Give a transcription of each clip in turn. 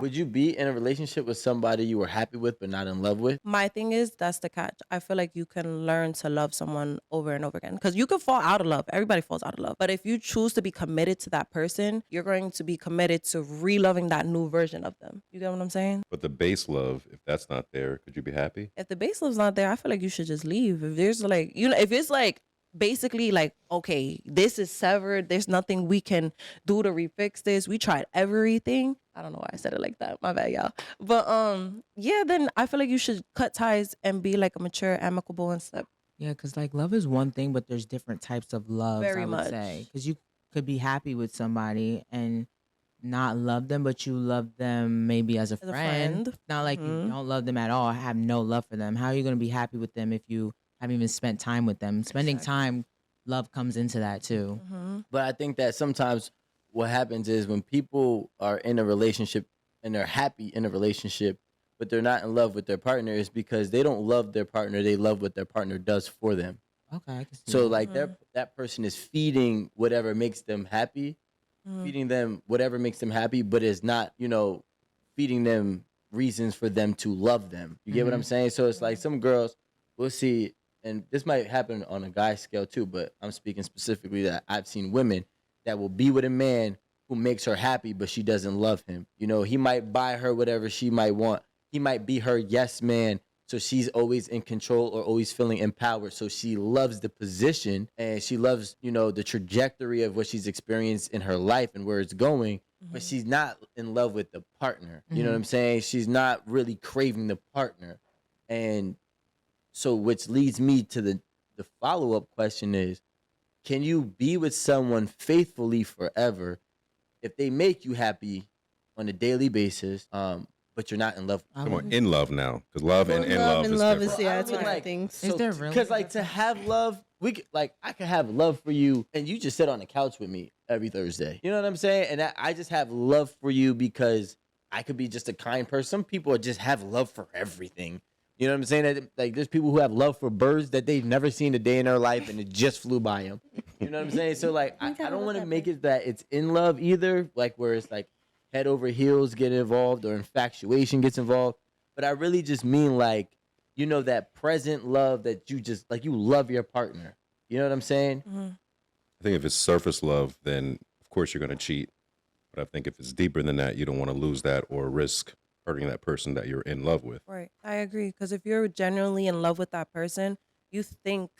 Would you be in a relationship with somebody you were happy with but not in love with? My thing is, that's the catch. I feel like you can learn to love someone over and over again because you can fall out of love. Everybody falls out of love. But if you choose to be committed to that person, you're going to be committed to re-loving that new version of them. You get what I'm saying? But the base love, if that's not there, could you be happy? If the base love's not there, I feel like you should just leave. If there's like, if it's like basically like, okay, this is severed, there's nothing we can do to refix this. We tried everything. I don't know why I said it like that. My bad, y'all. But yeah, then I feel like you should cut ties and be like a mature, amicable and stuff. Yeah, because like love is one thing, but there's different types of love. Very I would much. say because you could be happy with somebody and not love them, but you love them maybe as a As a friend. friend. Not like you don't love them at all. Have no love for them. How are you going to be happy with them if you haven't even spent time with them? Spending time, love comes into that too. But I think that sometimes what happens is when people are in a relationship and they're happy in a relationship, but they're not in love with their partner, is because they don't love their partner. They love what their partner does for them. Okay, I can see So that. like that person is feeding whatever makes them happy, feeding them whatever makes them happy, but it's not, feeding them reasons for them to love them. You get what I'm saying? So it's like some girls we'll see, and this might happen on a guy scale too, but I'm speaking specifically that I've seen women that will be with a man who makes her happy, but she doesn't love him. He might buy her whatever she might want. He might be her yes man. So she's always in control or always feeling empowered. So she loves the position and she loves, the trajectory of what she's experienced in her life and where it's going. But she's not in love with the partner. You know what I'm saying? She's not really craving the partner. And so which leads me to the follow-up question is, can you be with someone faithfully forever if they make you happy on a daily basis, but you're not in love? Come on, in love now, because love and in love is love different. is I two mean, different things. So, Is there really because like to have love, I could have love for you, and you just sit on the couch with me every Thursday. You know what I'm saying? And I just have love for you because I could be just a kind person. Some people just have love for everything. You know what I'm saying? That, like there's people who have love for birds that they've never seen a day in their life, and it just flew by them. You know what I'm saying? So like I don't want to make it that it's in love either, like where it's like head over heels get involved or infatuation gets involved. But I really just mean like, that present love that you just like, you love your partner. You know what I'm saying? I think if it's surface love, then of course you're going to cheat. But I think if it's deeper than that, you don't want to lose that or risk hurting that person that you're in love with. Right. I agree. Because if you're genuinely in love with that person, you think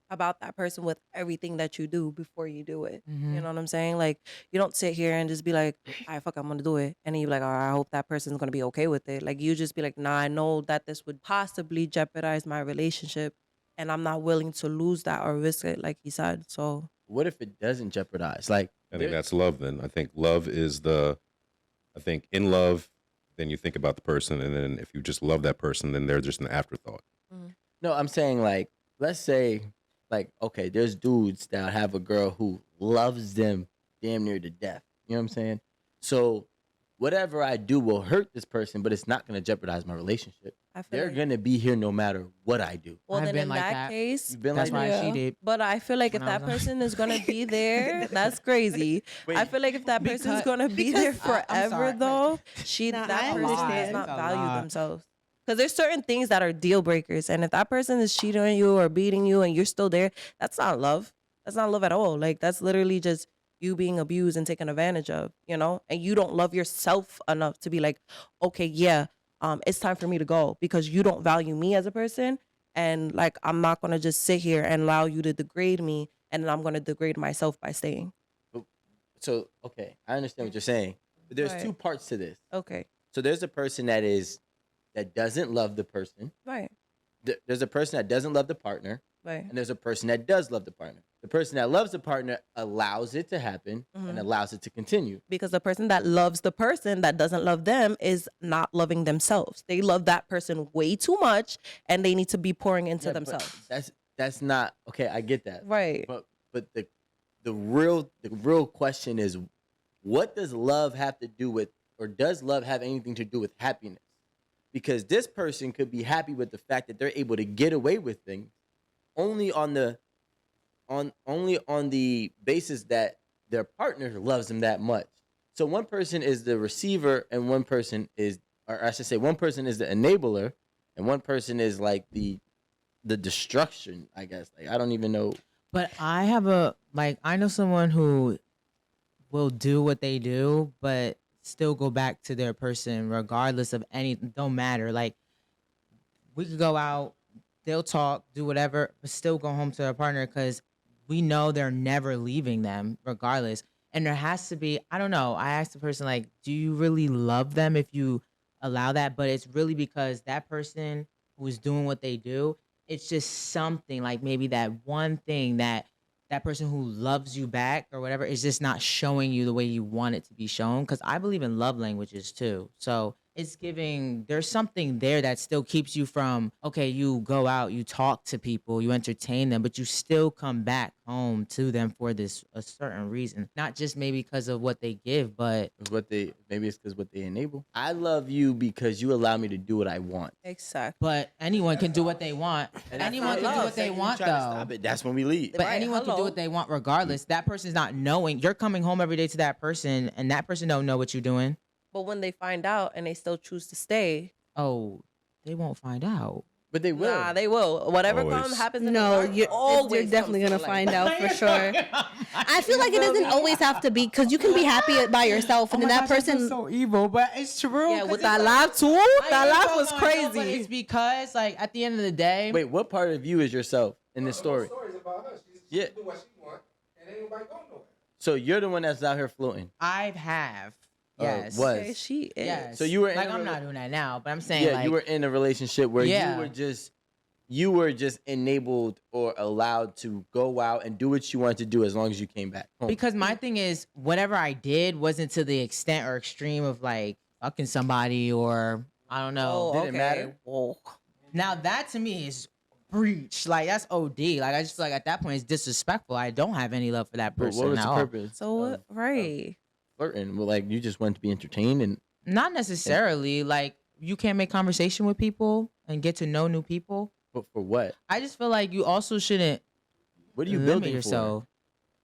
about that person with everything that you do before you do it. You know what I'm saying? Like, you don't sit here and just be like, all right, fuck, I'm going to do it. And then you're like, all right, I hope that person's going to be okay with it. Like, you just be like, nah, I know that this would possibly jeopardize my relationship, and I'm not willing to lose that or risk it, like he said. So, What if it doesn't jeopardize? Like, I think that's love then. I think love is I think in love, then you think about the person. And then if you just love that person, then they're just an afterthought. no, I'm saying like, let's say, like, okay, there's dudes that have a girl who loves them damn near to death. You know what I'm saying? So whatever I do will hurt this person, but it's not going to jeopardize my relationship. I feel They're like, going to be here no matter what I do. well, I've then been in like that that. case, You've been That's like why that? I cheated. but I feel like if When I that was person is going to be there, that's crazy. I feel like if that person's going to be there forever, sorry. though, Nah, that I person does understand. not It's a value lot. themselves. Because there's certain things that are deal breakers. And if that person is cheating on you or beating you and you're still there, that's not love. That's not love at all. Like, that's literally just you being abused and taken advantage of, And you don't love yourself enough to be like, okay, yeah, it's time for me to go because you don't value me as a person. And like, I'm not going to just sit here and allow you to degrade me. And then I'm going to degrade myself by staying. So, okay, I understand what you're saying. But there's Right. two parts to this. Okay. So there's a person that doesn't love the person. Right. There's a person that doesn't love the partner. Right. And there's a person that does love the partner. The person that loves the partner allows it to happen and allows it to continue. Because the person that loves the person that doesn't love them is not loving themselves. They love that person way too much and they need to be pouring into Yeah, but themselves. that's not okay. I get that. Right. But the real question is, what does love have to do with, or does love have anything to do with happiness? Because this person could be happy with the fact that they're able to get away with things only on the basis that their partner loves them that much. So one person is the receiver, and one person is, or I should say, one person is the enabler, and one person is like the destruction. I guess. Like I don't even know. But I know someone who will do what they do, but still go back to their person regardless of don't matter. Like we could go out, they'll talk, do whatever, but still go home to their partner because we know they're never leaving them regardless. And there has to be, I don't know. I asked the person, like, do you really love them if you allow that? But it's really because that person who's doing what they do, it's just something like maybe that one thing that person who loves you back or whatever is just not showing you the way you want it to be shown. Because I believe in love languages too. So it's giving, there's something there that still keeps you from, okay, you go out, you talk to people, you entertain them, but you still come back home to them for a certain reason. Not just maybe because of what they give, but Maybe it's because what they enable. I love you because you allow me to do what I want. Exactly. but anyone can do what they want. And that's Anyone not can do love. what they You want try to though. stop it. That's when we leave. But Right, anyone can do hello. what they want regardless. That person's not knowing. You're coming home every day to that person, and that person don't know what you're doing. But when they find out and they still choose to stay, Oh, they won't find out. But they will. nah, they will. Whatever Always. happens in No, the dark, you're always definitely comes gonna to find light. out for sure. I feel like it doesn't always have to be because you can be happy by yourself, and then that person. so evil, but it's true. Yeah, 'cause with it's that like- laugh too. I That ain't laugh gonna was lie, no, but crazy. it's because, like, at the end of the day, Wait, what part of you is yourself in this story? Story's about her. She's Yeah. doing what she wants, and ain't nobody going nowhere. So you're the one that's out here floating. I have. Yes. was. Okay, she is. Yes. So you were in like, a I'm rela- not doing that now, but I'm saying, Yeah, like, you were in a relationship where Yeah. you were just enabled or allowed to go out and do what you wanted to do as long as you came back home. because my thing is, whatever I did wasn't to the extent or extreme of like fucking somebody or I don't know. Oh, Didn't okay. matter. Well, Now that to me is breach. Like that's OD. Like I just feel like at that point it's disrespectful. I don't have any love for that But person what was at the all. purpose? so what? Right. Flirting. Well, like you just wanted to be entertained and Not necessarily. Like you can't make conversation with people and get to know new people. but for what? I just feel like you also shouldn't What are you limit building yourself.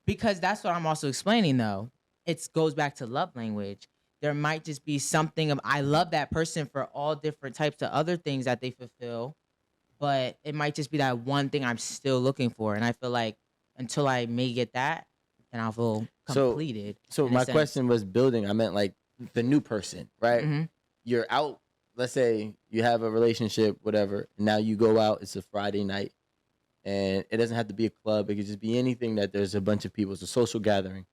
Because that's what I'm also explaining though. It goes back to love language. There might just be something of I love that person for all different types of other things that they fulfill, but it might just be that one thing I'm still looking for. And I feel like until I may get that, then I'll feel So- completed. So in a my sense. question was building. I meant like the new person, right? Mhm. You're out. Let's say you have a relationship, whatever. And now you go out. It's a Friday night, and it doesn't have to be a club. It could just be anything that there's a bunch of people. It's a social gathering,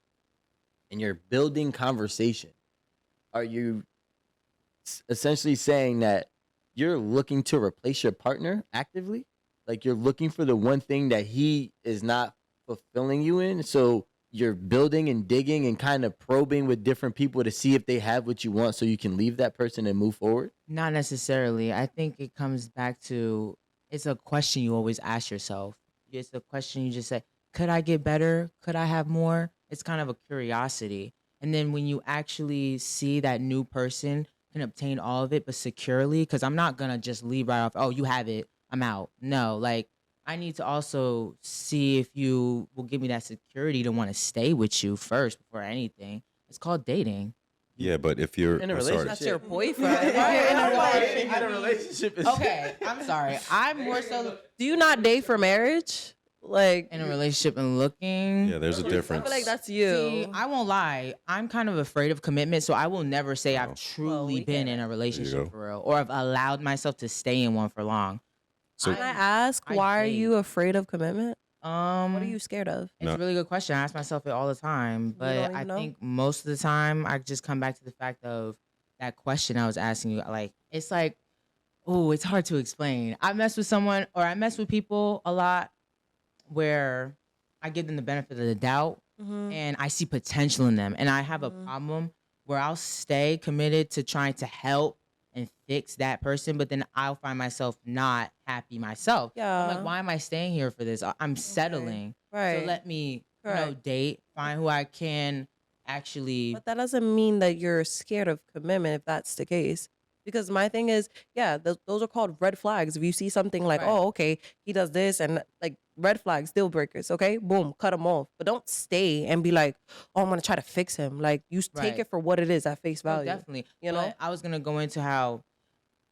and you're building conversation. Are you essentially saying that you're looking to replace your partner actively? Like you're looking for the one thing that he is not fulfilling you in. So you're building and digging and kind of probing with different people to see if they have what you want so you can leave that person and move forward. Not necessarily. I think it comes back to it's a question you always ask yourself. It's a question you just say, could I get better? Could I have more? It's kind of a curiosity. And then when you actually see that new person can obtain all of it, but securely, because I'm not going to just leave right off, oh, you have it, I'm out. No, like I need to also see if you will give me that security to want to stay with you first before anything. It's called dating. Yeah, but if you're In a I'm sorry. That's your boyfriend. In a relationship is Okay, I'm sorry. I'm more so Do you not date for marriage? Like, in a relationship and looking. Yeah, there's a I difference. feel like that's you. See, I won't lie. I'm kind of afraid of commitment, so I will never say Oh. I've truly we been get in a go. relationship for real, or have allowed myself to stay in one for long. So Can I ask, I why are date. you afraid of commitment? What are you It's scared of? No. a really good question. I ask myself it all the time, but don't I even know? think most of the time I just come back to the fact of that question I was asking you. Like, it's like, oh, it's hard to explain. I mess with someone, or I mess with people a lot, where I give them the benefit of the doubt. Mm-hmm. And I see potential in them. And I have a problem where I'll stay committed to trying to help and fix that person, but then I'll find myself not happy myself. I'm Yeah. like, why am I staying here for this? I'm settling. Right. So let me, Correct. date, find who I can actually. But that doesn't mean that you're scared of commitment if that's the case. Because my thing is, yeah, those are called red flags. If you see something like, Right. oh, okay, he does this, and like red flags, deal breakers. Okay, boom, cut them off. But don't stay and be like, oh, I'm gonna try to fix him. Like you take Right. it for what it is at face Oh, value. definitely. You know? But I was gonna go into how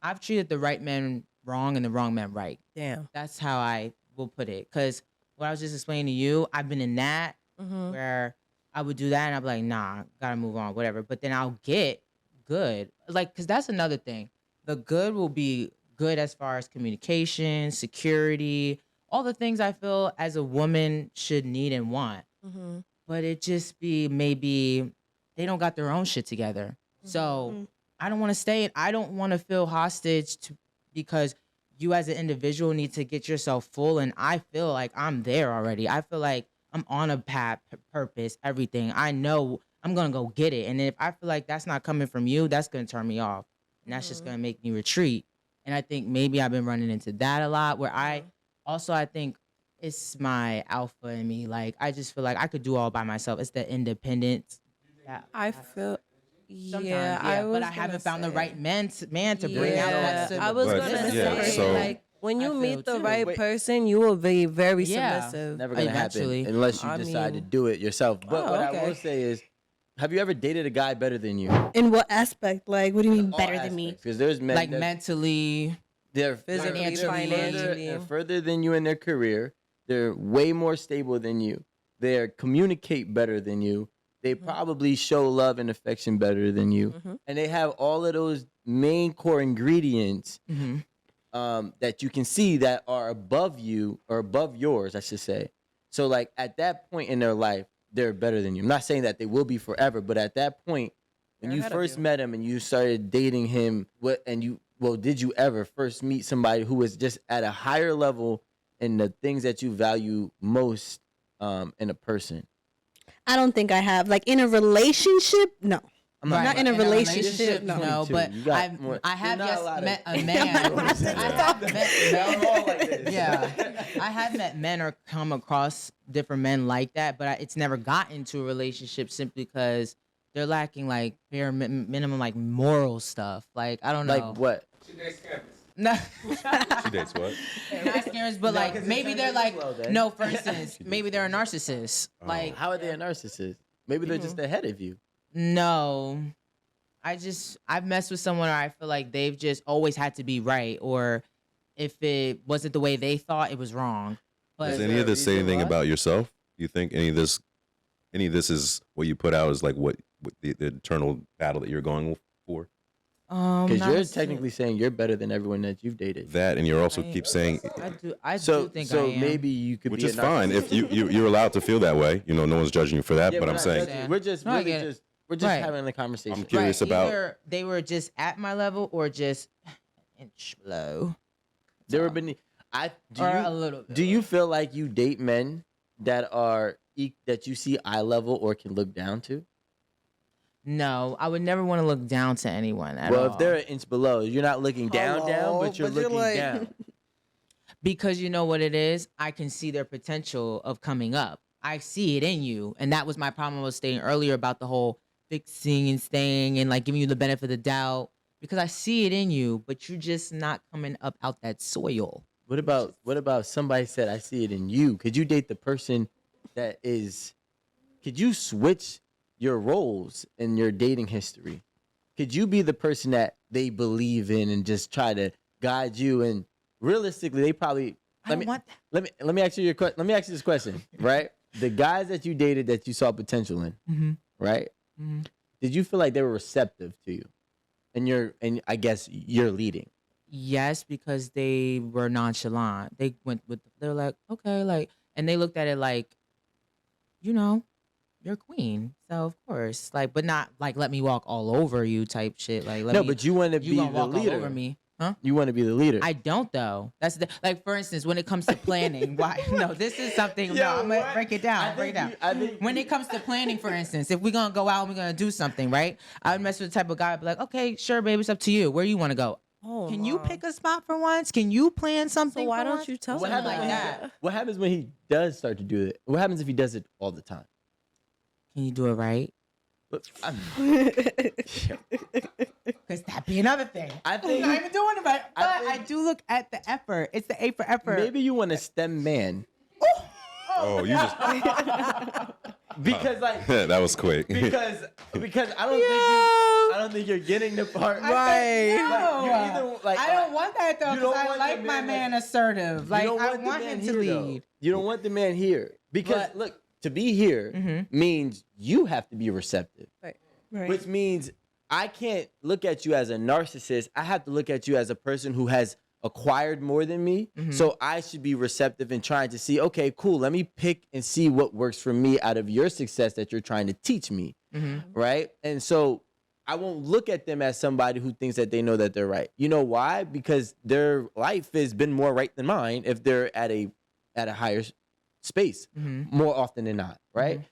I've treated the right men wrong and the wrong men right. Damn. That's how I will put it. Because what I was just explaining to you, I've been in that Mm-hmm. where I would do that and I'd be like, nah, gotta move on, whatever. But then I'll get good. Like, because that's another thing. The good will be good as far as communication, security, all the things I feel as a woman should need and want. Mm-hmm. But it just be maybe they don't got their own shit together. So I don't want to stay. I don't want to feel hostage to because you as an individual need to get yourself full. And I feel like I'm there already. I feel like I'm on a path, purpose, everything. I know I'm going to go get it. And if I feel like that's not coming from you, that's going to turn me off. And that's just going to make me retreat. And I think maybe I've been running into that a lot where I think it's my alpha in me. Like, I just feel like I could do all by myself. It's the independence. I feel. Sometimes, Yeah, I was but I haven't found the right man to bring out that. I was But, gonna yeah, say, so- like, when you I feel meet the too. right Wait. person, you will be very Yeah. submissive. Never gonna Eventually. happen unless you I decide to mean- do it yourself. But Oh, what I okay. will say is, have you ever dated a guy better than you? In what aspect? Like, what do you mean better than me? Because there's men Like that mentally. they're Physically, financially. they're further than you in their career. They're way more stable than you. They communicate better than you. They probably show love and affection better than you, and they have all of those main core ingredients that you can see that are above you or above yours, I should say. So, like at that point in their life, they're better than you. I'm not saying that they will be forever, but at that point, when They're you ahead of first you. met him and you started dating him, did you ever first meet somebody who was just at a higher level in the things that you value most in a person? I don't think I have. Like in a relationship, no. I'm Not in a relationship, no. No, 22. but You got more- I have you're not yes allowed to- met a man. I have met men. We're all like this. Yeah, I have met men or come across different men like that, but it's never got into a relationship simply because they're lacking like bare minimum like moral stuff. Like I don't know. Like what? She next campus. No, She dates what? not scares, but No, like 'cause maybe it's they're like slow then. no. For instance, maybe they're a narcissist. Oh. Like How are they a narcissist? Maybe they're just ahead of you. no, I've messed with someone where I feel like they've just always had to be right, or if it wasn't the way they thought, it was wrong. But Does Is any there of a this say reason anything why? about yourself? Do you think any of this is what you put out as like what the eternal battle that you're going for? Because not you're necessarily. technically saying you're better than everyone that you've dated. That, and you're also I- keep saying, I So, do think so I am. maybe you could which be is a fine if you're allowed to feel that way. You know, no one's judging you for that. Yeah, but we're I'm not saying, judging. We're just No, I really get it. just we're just Right. having a conversation. I'm curious about. Either they were just at my level or just inch below. There were been do Or you a little bit do you lower. feel like you date men that are that you see eye level or can look down to? No, I would never want to look down to anyone at all. Well, if they're an inch below, you're not looking down, Hello, but you're but you're looking like- down. because you know what it is, I can see their potential of coming up. I see it in you, and that was my problem. I was saying earlier about the whole fixing and staying and like giving you the benefit of the doubt because I see it in you, but you're just not coming up out that soil. What about somebody said I see it in you? Could you date the person that is? Could you switch your roles in your dating history? Could you be the person that they believe in and just try to guide you? And realistically, they probably I don't want that. let me ask you let me ask you this question, right? The guys that you dated that you saw potential in, Mm-hmm. right? Did you feel like they were receptive to you? And I guess you're leading. Yes, because they were nonchalant. They went with, they're like, okay, like, and they looked at it like, you know, you're queen. So, of course, like, but not like, let me walk all over you type shit. Like, let No, me, but you want to you be gonna the walk leader. all over me. Huh? You want to be the leader. I don't though. That's the, like, for instance, when it comes to planning, why? No, this is something, Yo, no, I'm gonna what? break it down, I break it down. think you- I think When it comes to planning, for instance, if we're gonna go out and we're gonna do something, right? I would mess with the type of guy, I'd be like, okay, sure, baby, it's up to you. Where you wanna go? Oh, Can you Mom. pick a spot for once? Can you plan something? So why for don't once? you tell What them happens, like when that. what happens when he does start to do it? What happens if he does it all the time? Can you do it right? But Because that'd be another thing. I think- I'm not even doing it right. But I I, think- do look at the effort. It's the A for effort. maybe you want a STEM man. Ooh, Oh, you just because like that was quick. because I don't think you're getting the part Right. No, you either, like, I don't want that though you don't because I want like the my man, man like, assertive. Like you don't I the want man him to here, though. lead. You don't want the man here because But- look, to be here means you have to be receptive, Right. which means I can't look at you as a narcissist. I have to look at you as a person who has acquired more than me. So I should be receptive and trying to see, okay, cool, let me pick and see what works for me out of your success that you're trying to teach me. Right? And so I won't look at them as somebody who thinks that they know that they're right. You know why? Because their life has been more right than mine if they're at a higher space more often than not, right?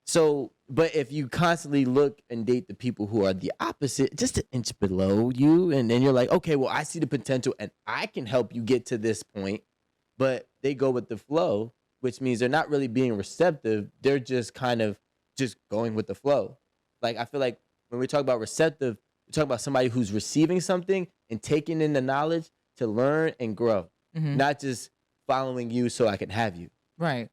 So, but if you constantly look and date the people who are the opposite, just an inch below you, and then you're like, okay, well, I see the potential and I can help you get to this point, but they go with the flow, which means they're not really being receptive. They're just kind of just going with the flow. Like, I feel like when we talk about receptive, we talk about somebody who's receiving something and taking in the knowledge to learn and grow, not just following you so I can have you. Right.